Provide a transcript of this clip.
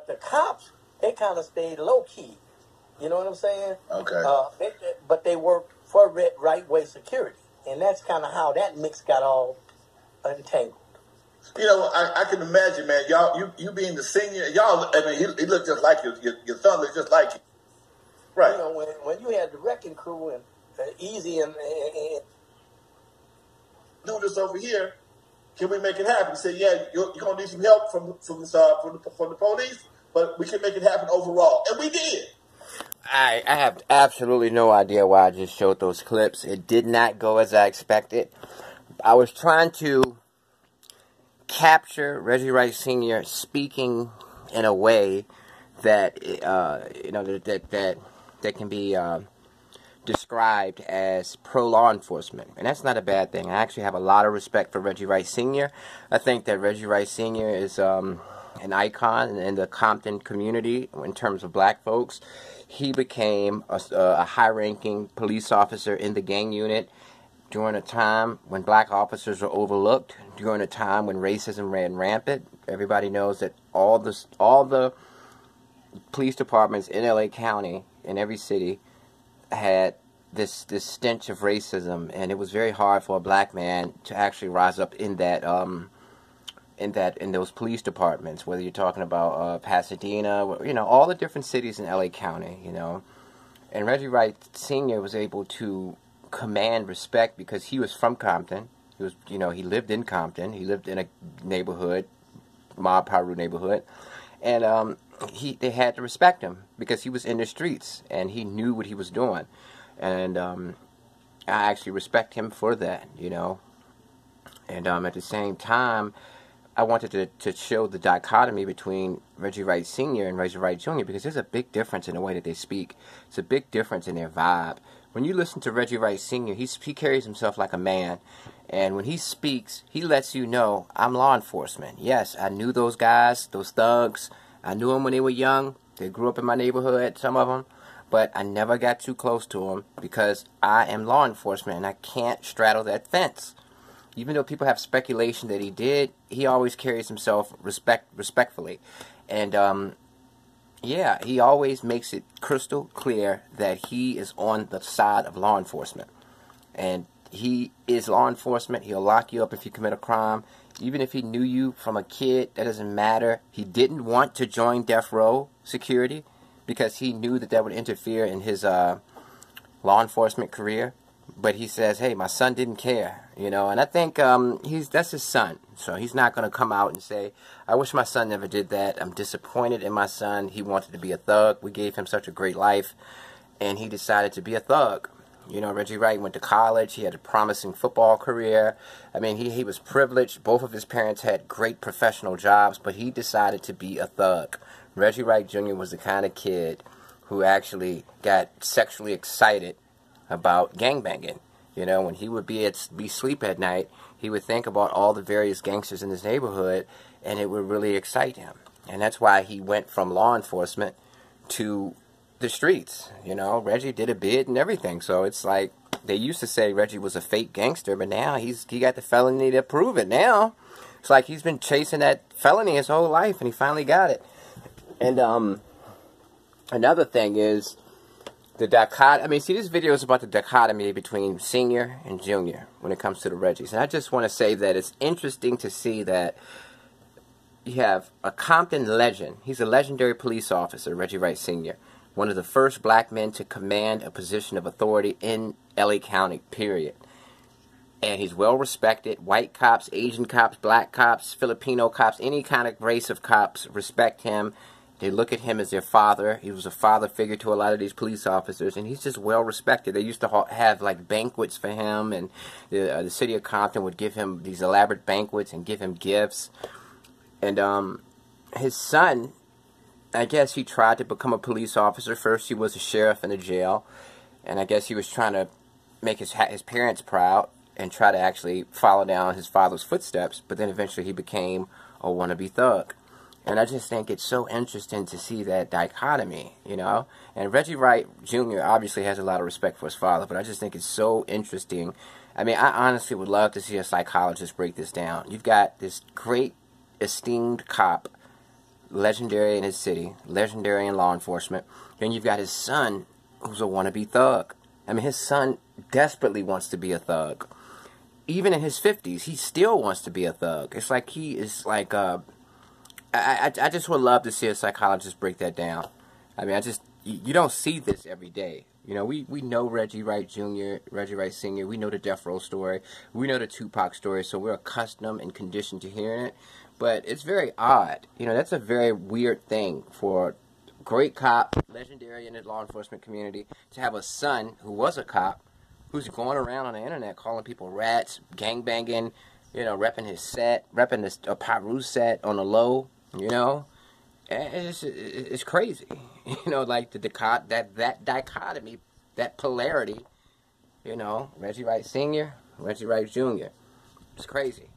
But the cops, they kind of stayed low-key. You know what I'm saying? Okay. But they worked for right-way security. And that's kind of how that mix got all entangled. You know, I can imagine, man. Y'all, you being the senior, y'all. I mean, he looked just like you. Your son looked just like you, right? You know, when you had the wrecking crew and Easy and do this over here, can we make it happen? He said, yeah, you're gonna need some help from the police, but we can make it happen overall, and we did. I have absolutely no idea why I just showed those clips. It did not go as I expected. I was trying to capture Reggie Wright Sr. speaking in a way that that can be described as pro-law enforcement. And that's not a bad thing. I actually have a lot of respect for Reggie Wright Sr. I think that Reggie Wright Sr. is an icon in the Compton community in terms of black folks. He became a high-ranking police officer in the gang unit during a time when black officers were overlooked, during a time when racism ran rampant. Everybody knows that all the police departments in LA County, in every city, had this stench of racism, and it was very hard for a black man to actually rise up in those police departments. Whether you're talking about Pasadena, you know, all the different cities in LA County, you know, and Reggie Wright Sr. was able to command respect because he was from Compton. He was, you know, he lived in Compton. He lived in a neighborhood, Mob Piru neighborhood, and they had to respect him because he was in the streets and he knew what he was doing, and I actually respect him for that, you know. And at the same time, I wanted to show the dichotomy between Reggie Wright Sr. and Reggie Wright Jr. because there's a big difference in the way that they speak. It's a big difference in their vibe. When you listen to Reggie Wright Sr., he carries himself like a man. And when he speaks, he lets you know, I'm law enforcement. Yes, I knew those guys, those thugs. I knew them when they were young. They grew up in my neighborhood, some of them. But I never got too close to them because I am law enforcement and I can't straddle that fence. Even though people have speculation that he did, he always carries himself respectfully. And, yeah, he always makes it crystal clear that he is on the side of law enforcement. And he is law enforcement. He'll lock you up if you commit a crime. Even if he knew you from a kid, that doesn't matter. He didn't want to join death row security because he knew that would interfere in his law enforcement career. But he says, hey, my son didn't care, you know. And I think that's his son. So he's not going to come out and say, I wish my son never did that. I'm disappointed in my son. He wanted to be a thug. We gave him such a great life. And he decided to be a thug. You know, Reggie Wright went to college. He had a promising football career. I mean, he was privileged. Both of his parents had great professional jobs. But he decided to be a thug. Reggie Wright Jr. was the kind of kid who actually got sexually excited about gangbanging. You know, when he would be asleep at night, he would think about all the various gangsters in his neighborhood, and it would really excite him. And that's why he went from law enforcement to the streets. You know, Reggie did a bid and everything. So it's like, they used to say Reggie was a fake gangster, but now he got the felony to prove it. Now it's like he's been chasing that felony his whole life, and he finally got it. And another thing is the dichotomy. I mean, see, this video is about the dichotomy between senior and junior when it comes to the Reggies. And I just want to say that it's interesting to see that you have a Compton legend. He's a legendary police officer, Reggie Wright Sr., one of the first black men to command a position of authority in LA County, period. And he's well respected. White cops, Asian cops, black cops, Filipino cops, any kind of race of cops respect him. They look at him as their father. He was a father figure to a lot of these police officers, and he's just well respected. They used to have like banquets for him, and the city of Compton would give him these elaborate banquets and give him gifts. And his son, I guess he tried to become a police officer. First, he was a sheriff in a jail, and I guess he was trying to make his parents proud and try to actually follow down his father's footsteps. But then eventually he became a wannabe thug. And I just think it's so interesting to see that dichotomy, you know. And Reggie Wright Jr. obviously has a lot of respect for his father, but I just think it's so interesting. I mean, I honestly would love to see a psychologist break this down. You've got this great, esteemed cop legendary in his city, legendary in law enforcement. Then you've got his son, who's a wannabe thug. I mean, his son desperately wants to be a thug. Even in his 50s, he still wants to be a thug. It's like he is like, I just would love to see a psychologist break that down. I mean, you don't see this every day. You know, we know Reggie Wright Jr., Reggie Wright Sr., we know the Death Row story, we know the Tupac story, so we're accustomed and conditioned to hearing it. But it's very odd. You know, that's a very weird thing for a great cop, legendary in the law enforcement community, to have a son who was a cop, who's going around on the internet calling people rats, gangbanging, you know, repping his set, repping this Paru set on the low, you know. It's crazy, you know, like that dichotomy, that polarity, you know, Reggie Wright Sr., Reggie Wright Jr. It's crazy.